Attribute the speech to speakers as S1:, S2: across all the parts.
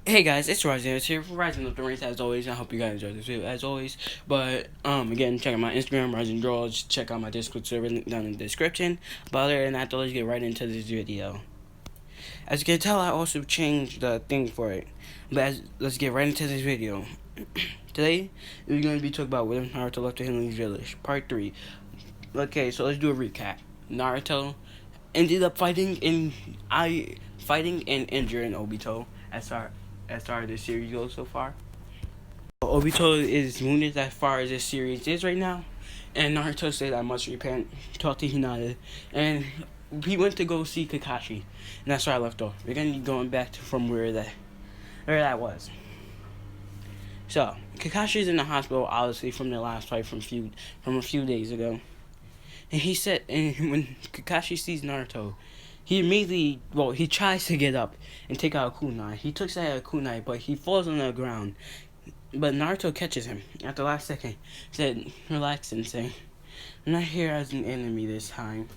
S1: Hey guys, it's Rising. It's here for Rising Up the Ranks as always. I hope you guys enjoyed this video as always. But again, check out my Instagram, Rising Draws. Check out my Discord server link down in the description. But other than that, let's get right into this video. As you can tell, I also changed the thing for it. But let's get right into this video. Today, we're going to be talking about when Naruto left the Healing Village, Part 3. Okay, so let's do a recap. Naruto ended up fighting and injuring Obito as far as the series goes so far. Obito is wounded as far as this series is right now, and Naruto said, "I must repent." Talk to Hinata, and he went to go see Kakashi, and that's where I left off. We're gonna be going back from where that was. So Kakashi's in the hospital, obviously from the last fight from a few days ago. And he said, and when Kakashi sees Naruto, he immediately, he tries to get up and take out a kunai. He takes out a kunai, but he falls on the ground. But Naruto catches him at the last second. Said, "Relax, Sensei. I'm not here as an enemy this time."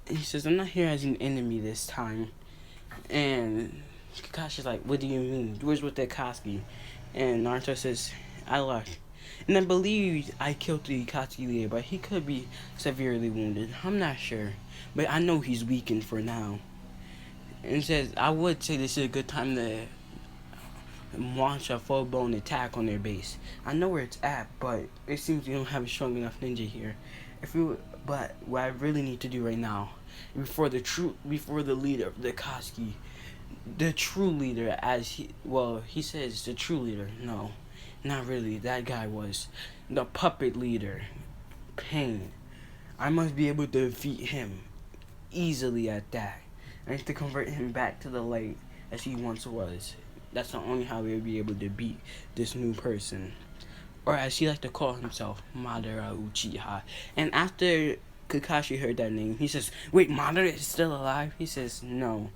S1: And he says, "I'm not here as an enemy this time." And Kakashi's like, "What do you mean? Where's with the Akatsuki?" And Naruto says, "I left. And I believe I killed the Akatsuki leader, but he could be severely wounded. I'm not sure. But I know he's weakened for now." And says, "I would say this is a good time to launch a full-blown attack on their base. I know where it's at, but it seems we don't have a strong enough ninja here. But what I really need to do right now, before the leader of the Akatsuki, the true leader, he says the true leader. No, not really. That guy was the puppet leader, Pain. I must be able to defeat him easily at that. I need to convert him back to the light as he once was. That's the only how we'll be able to beat this new person." Or as he liked to call himself, Madara Uchiha. And after Kakashi heard that name, he says, "Wait, Madara is still alive?" He says, "No,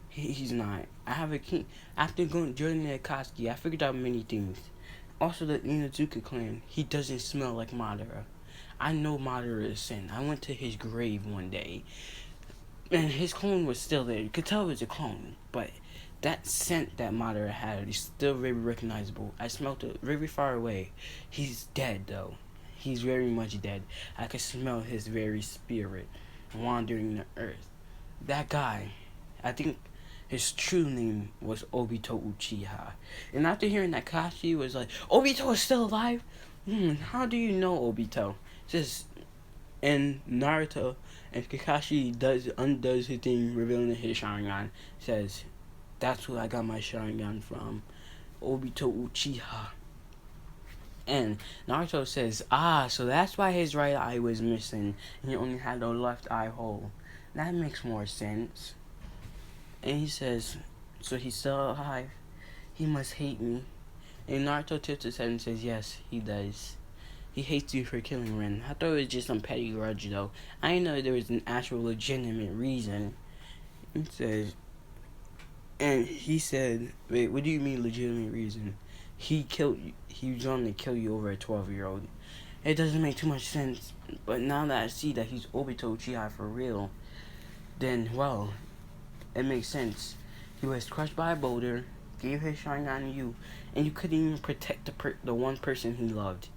S1: he's not. I have a king." After joining the Akatsuki, I figured out many things. Also, the Inazuka clan, he doesn't smell like Madara. I know Madara is sin. I went to his grave one day, and his clone was still there. You could tell it was a clone, but that scent that Madara had is still very recognizable. I smelled it very far away. He's dead, though. He's very much dead. I could smell his very spirit wandering the earth. That guy, I think his true name was Obito Uchiha. And after hearing that, Kashi was like, "Obito is still alive? How do you know Obito?" Just and Naruto and Kakashi undoes his thing, revealing his Sharingan. Says, "That's who I got my Sharingan from, Obito Uchiha." And Naruto says, "So that's why his right eye was missing, and he only had the left eye whole. That makes more sense." And he says, "So he's still alive? He must hate me." And Naruto tips his head and says, "Yes, he does. He hates you for killing Ren. I thought it was just some petty grudge, though. I didn't know there was an actual legitimate reason." He says, and he said, "Wait, what do you mean legitimate reason? He killed you. He was going to kill you over a 12-year-old. It doesn't make too much sense. But now that I see that he's Obito Uchiha for real, then, well, it makes sense. He was crushed by a boulder, gave his Sharingan to you, and you couldn't even protect the one person he loved.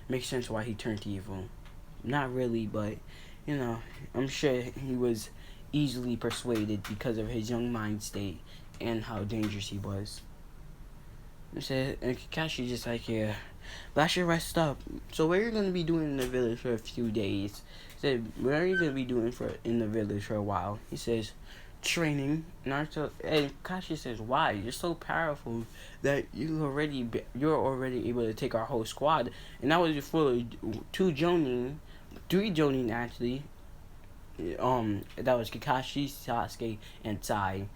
S1: Makes sense why he turned evil. Not really, but, I'm sure he was easily persuaded because of his young mind state and how dangerous he was." And Kakashi just like, "Yeah, but I should rest up. So what are you going to be doing in the village for a few days?" He said, "What are you going to be doing in the village for a while?" He says, "Training." Naruto and Kakashi says, "Why? You're so powerful that you're already able to take our whole squad." And that was before 3 Jonin actually. That was Kakashi, Sasuke, and Tai.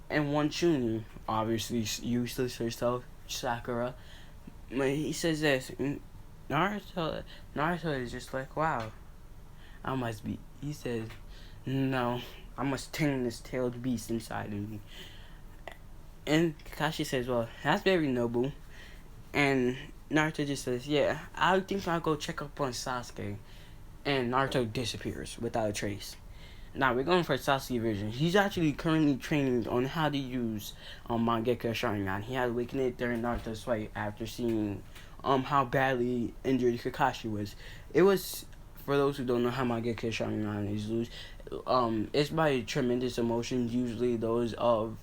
S1: And 1 Chunin, obviously useless herself, Sakura. But he says this, Naruto is just like, "Wow, he says, "No, I must tame this tailed beast inside of me." And Kakashi says, "Well, that's very noble." And Naruto just says, "Yeah, I think I'll go check up on Sasuke." And Naruto disappears without a trace. Now we're going for Sasuke version. He's actually currently training on how to use Mangekyo Sharingan. He had awakened it during Naruto's fight after seeing how badly injured Kakashi was. It was, for those who don't know how Mangekyo Sharingan is used, it's by tremendous emotions, usually those of,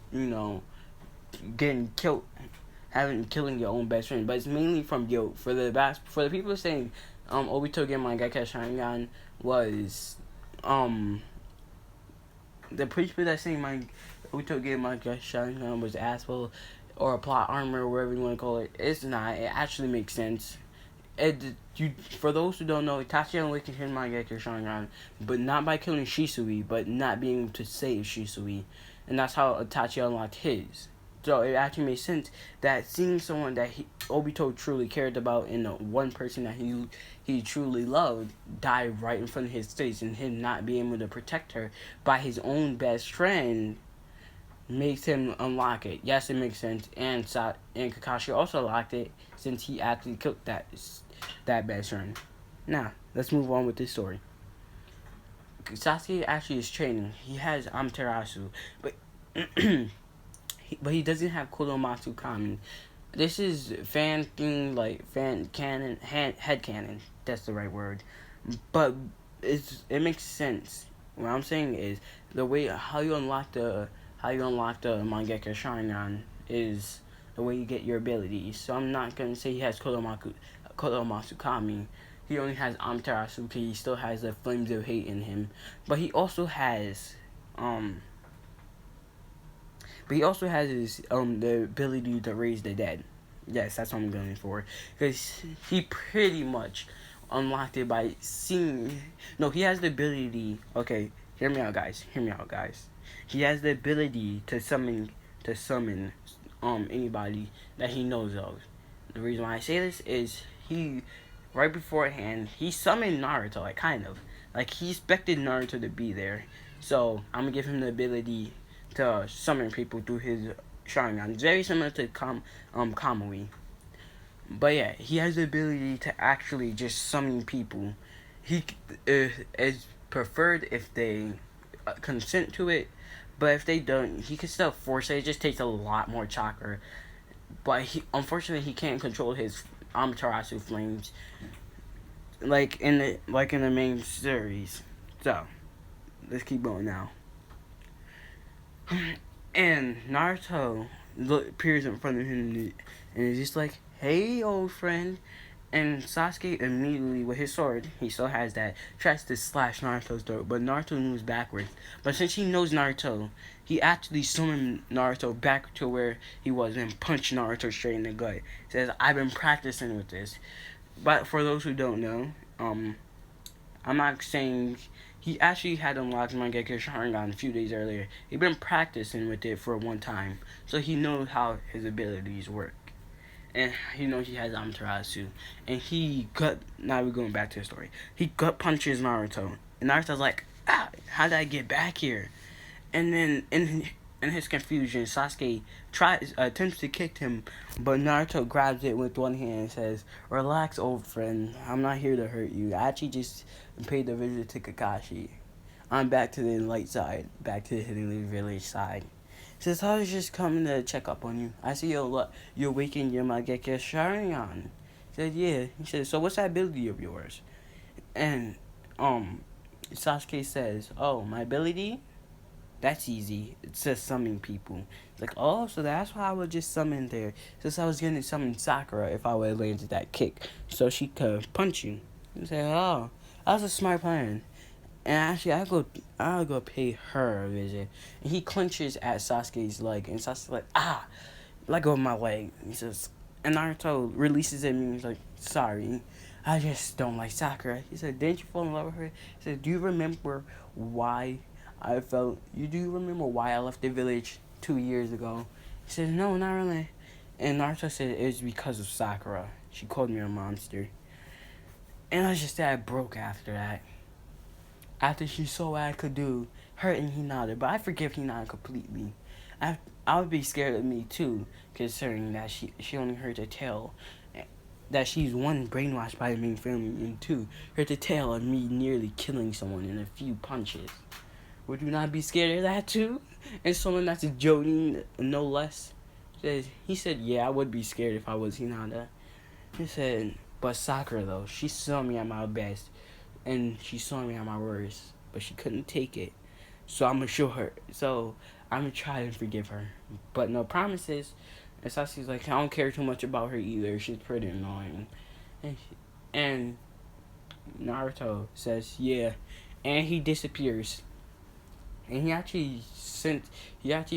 S1: getting killed, killing your own best friend, but it's mainly from guilt. For the people saying Obito getting Mangekyo Sharingan was the people that saying my Obito getting Mangekyo Sharingan was asshole or a plot armor or whatever you want to call it. It's not. It actually makes sense. For those who don't know, Itachi awakened his Mangekyo Sharingan, but not by killing Shisui, but not being able to save Shisui, and that's how Itachi unlocked his. So it actually makes sense that seeing someone that Obito truly cared about and the one person that he truly loved die right in front of his face, and him not being able to protect her by his own best friend makes him unlock it. Yes, it makes sense, and Kakashi also locked it since he actually killed that best friend. Now let's move on with this story. Sasuke actually is training. He has Amaterasu, but but he doesn't have Kodomatsu Kami. This is fan canon, head canon. That's the right word. But it makes sense. What I'm saying is the way how you unlock the Mangekyo Sharingan is the way you get your abilities. So I'm not gonna say he has Kodomatsu Kami. He only has Amaterasu because he still has the flames of hate in him. But he also has his the ability to raise the dead. Yes, that's what I'm going for. Because he pretty much unlocked it by seeing. No, he has the ability. Okay, hear me out, guys. He has the ability to summon anybody that he knows of. The reason why I say this is right beforehand he summoned Naruto. Like he expected Naruto to be there. So I'm gonna give him the ability to summon people through his Sharingan. It's very similar to Kamui. But yeah, he has the ability to actually just summon people. He is preferred if they consent to it, but if they don't, he can still force it. It just takes a lot more chakra. But unfortunately he can't control his Amaterasu flames like in the main series. So let's keep going now. And Naruto appears in front of him and is just like, "Hey, old friend." And Sasuke immediately, with his sword, he still has that, tries to slash Naruto's throat, but Naruto moves backwards. But since he knows Naruto, he actually summoned Naruto back to where he was and punched Naruto straight in the gut. He says, "I've been practicing with this." But for those who don't know, I'm not saying he actually had unlocked Mangekyo Sharingan a few days earlier. He'd been practicing with it for one time, so he knows how his abilities work. And he knows he has Amaterasu. And now we're going back to the story. He gut punches Naruto. And Naruto's like, how did I get back here? And then in his confusion, Sasuke attempts to kick him, but Naruto grabs it with one hand and says, "Relax, old friend. I'm not here to hurt you. I actually just paid a visit to Kakashi. I'm back to the light side, back to the Hidden Village side." He says, "I was just coming to check up on you. I see you're waking your Mangekyo Sharingan." He said, "Yeah." He said, "So what's that ability of yours?" And Sasuke says, "Oh, my ability? That's easy. It's just summoning people." It's like, "Oh, so that's why I would just summon there. Since I was going to summon Sakura if I would have landed that kick, so she could punch you." He said, "Oh, that was a smart plan. And actually, I'll go pay her a visit." And he clenches at Sasuke's leg, and Sasuke's like, let go of my leg. He says, and Naruto releases him, and he's like, "Sorry, I just don't like Sakura." He said, "Didn't you fall in love with her?" He said, "Do you remember why I left the village 2 years ago?" He said, "No, not really." And Naruto said, "It was because of Sakura. She called me a monster." And I just said, broke after that. After she saw what I could do, hurting Hinata. But I forgive Hinata completely. I would be scared of me too, considering that she only heard the tale. That she's one, brainwashed by the main family, and two, heard the tale of me nearly killing someone in a few punches. Would you not be scared of that too? And someone that's a Jonin, no less, he said, yeah, I would be scared if I was Hinata. He said, but Sakura though, she saw me at my best, and she saw me at my worst, but she couldn't take it. So I'm gonna show her. So I'm gonna try and forgive her, but no promises. And Sasuke's like, I don't care too much about her either. She's pretty annoying. And Naruto says, yeah, and he disappears. And he actually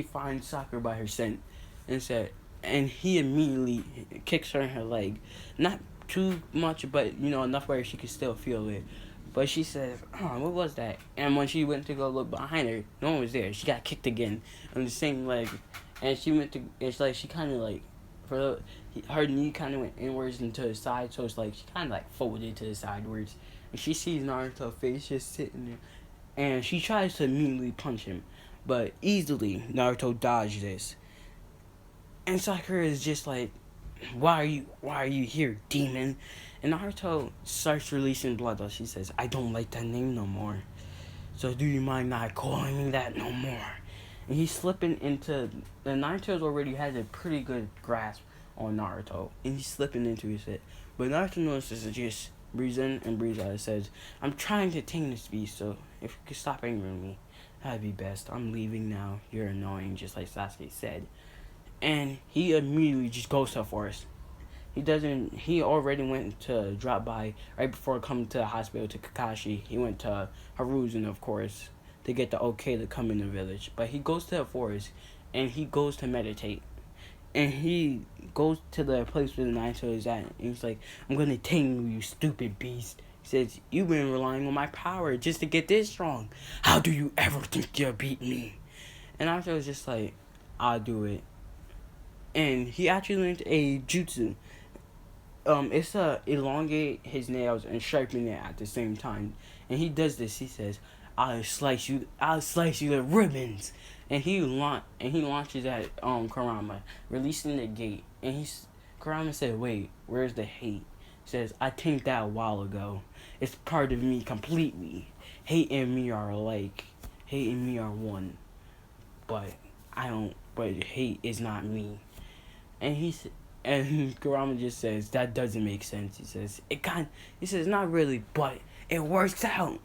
S1: finds Sakura by her scent, and said, and he immediately kicks her in her leg, not too much, but enough where she could still feel it. But she says, "Oh, what was that?" And when she went to go look behind her, no one was there. She got kicked again on the same leg, and she went to. It's like she kind of like, her knee kind of went inwards and to the side, so it's like she kind of like folded to the sidewards, and she sees Naruto's face just sitting there. And she tries to immediately punch him, but easily Naruto dodged this. And Sakura is just like, why are you here, demon? And Naruto starts releasing blood. She says, I don't like that name no more. So do you mind not calling me that no more? And he's slipping into, the Naruto's already has a pretty good grasp on Naruto, and he's slipping into his head. But Naruto notices it just breathes in and breathes out. It says, I'm trying to tame this beast, so if you could stop angering me, that'd be best. I'm leaving now. You're annoying, just like Sasuke said. And he immediately just goes to the forest. He already went to drop by right before coming to the hospital to Kakashi. He went to Hiruzen, of course, to get the okay to come in the village. But he goes to the forest, and he goes to meditate. And he goes to the place where the Naruto is at, and he's like, I'm gonna tame you, you stupid beast. He says, you've been relying on my power just to get this strong. How do you ever think you'll beat me? And Naruto was just like, I'll do it. And he actually learned a jutsu. It's to elongate his nails and sharpen it at the same time. And he does this. He says, I'll slice you to ribbons. And he launches at Kurama, releasing the gate. And Kurama said, wait, where's the hate? He says, I tamed that a while ago. It's part of me completely. Hate and me are alike. Hate and me are one. But hate is not me. And Kurama just says, that doesn't make sense. He says, not really, but it works out.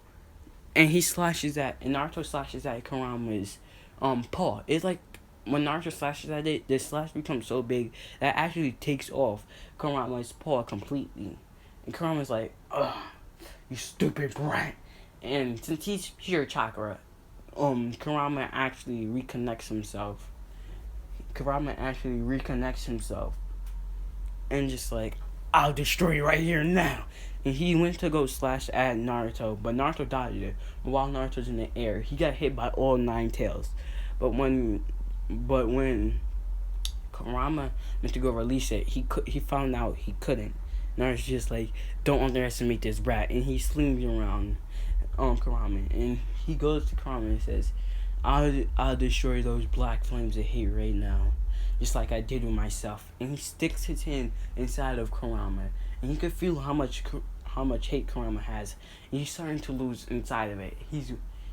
S1: And Naruto slashes at Kurama's paw. It's like when Naruto slashes at it, the slash becomes so big that it actually takes off Kurama's paw completely. And Kurama's like, ugh, you stupid brat. And since he's pure chakra, Kurama actually reconnects himself. And just like, I'll destroy you right here now. And he went to go slash at Naruto, but Naruto dodged it. But while Naruto's in the air, he got hit by all 9 tails. But when Kurama went to go release it, he found out he couldn't. Naruto's just like, don't underestimate this brat. And he slings around Kurama. And he goes to Kurama and says, I'll destroy those black flames of hate right now, just like I did with myself. And he sticks his hand inside of Kurama, and he could feel how much hate Kurama has. And he's starting to lose inside of it.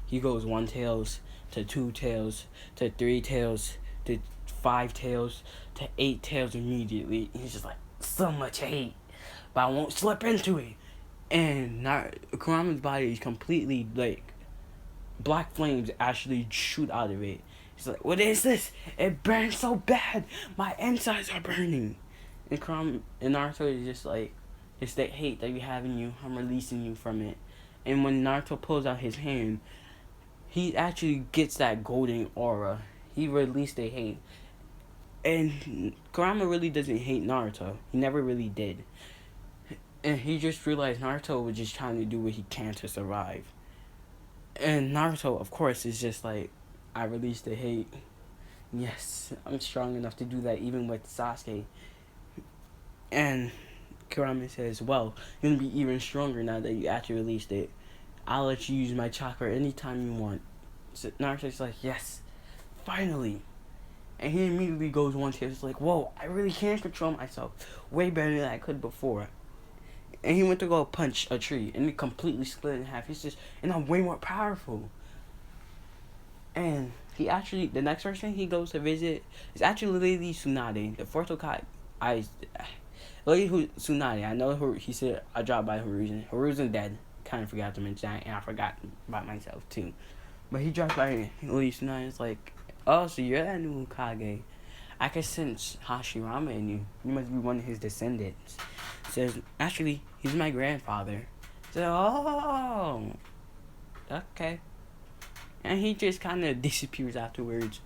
S1: He goes 1 tails to 2 tails to 3 tails to 5 tails to 8 tails immediately. And he's just like, so much hate, but I won't slip into it. And Kurama's body is completely like, black flames actually shoot out of it. He's like, what is this? It burns so bad. My insides are burning. And Naruto is just like, it's that hate that you have in you. I'm releasing you from it. And when Naruto pulls out his hand, he actually gets that golden aura. He released the hate. And Kurama really doesn't hate Naruto. He never really did. And he just realized Naruto was just trying to do what he can to survive. And Naruto, of course, is just like, I released the hate. Yes, I'm strong enough to do that even with Sasuke. And Kurama says, well, you're going to be even stronger now that you actually released it. I'll let you use my chakra anytime you want. So Naruto's like, yes, finally. And he immediately goes 1 tail. He's like, whoa, I really can control myself way better than I could before. And he went to go punch a tree, and it completely split in half. He's just, and I'm way more powerful. And he actually, the next person he goes to visit is actually Lady Tsunade, the fourth Hokage. Lady Tsunade, I know her, he said I dropped by Horizon. Horizon dead. Kind of forgot to mention that, and I forgot about myself too. But he dropped by Lady Tsunade. It's like, oh, so you're that new Hokage. I can sense Hashirama in you. You must be one of his descendants. Says, actually, he's my grandfather. So, oh, okay. And he just kind of disappears afterwards.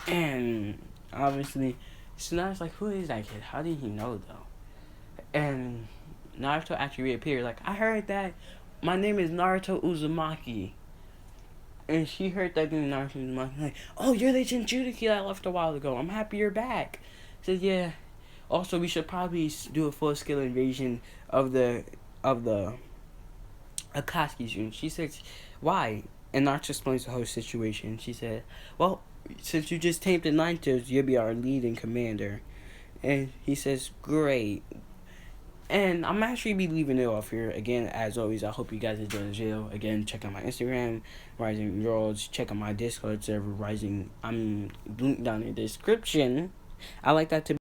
S1: And obviously, Tsunade's like, who is that kid? How did he know, though? And Naruto actually reappears. Like, I heard that my name is Naruto Uzumaki. And she heard that in Naruto Uzumaki. Like, oh, you're the Jinchuriki that left a while ago. I'm happy you're back. Says, yeah. Also, we should probably do a full-scale invasion of the Akatsuki soon. She says, why? And Naruto explains the whole situation. She said, well, since you just tamed the Ninjas, you'll be our leading commander. And he says, great. And I'm actually be leaving it off here. Again, as always, I hope you guys enjoy the video. Again, check out my Instagram, Rising Worlds. Check out my Discord server, Rising. I'm linked down in the description. I like that to